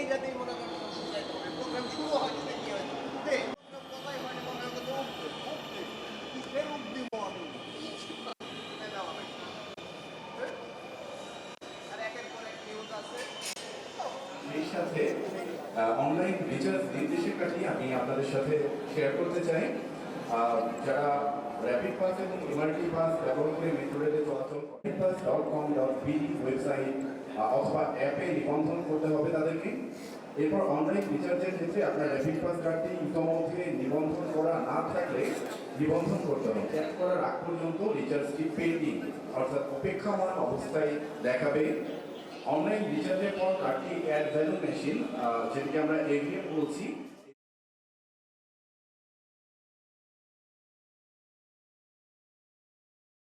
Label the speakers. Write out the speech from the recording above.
Speaker 1: এইটাতেই মনে করেন প্রোগ্রাম শুরু হয় যদি কি হয় কথাই হয় না মনে হয় তো উঠতে কিসের উঠ দিব আমি আর একের পর এক নিউজ আছে।
Speaker 2: এই সাথে অনলাইন রিচার্জ নির্দেশিকাটি আমি আপনাদের সাথে শেয়ার করতে চাই। যারা র্যাপিড পাস এবং এমআরটি পাস ব্যবহার করে মেট্রো রেলে চলাচল rapidpass.com.bd ওয়েবসাইট অথবা অ্যাপে নিবন্ধন করতে হবে তাদেরকে। এরপর অনলাইন রিচার্জের ক্ষেত্রে আপনার র্যাপিড পাস কার্ডটি ইতোমধ্যে নিবন্ধন করা না থাকলে নিবন্ধন করতে হবে। ট্যাপ করার আগ পর্যন্ত রিচার্জটি পেন্ডিং অর্থাৎ অপেক্ষমান অবস্থায় দেখাবে। অনলাইন রিচার্জের পর কার্ডটি অ্যাড ভ্যালু মেশিন, যেটিকে আমরা এভিএম বলছি,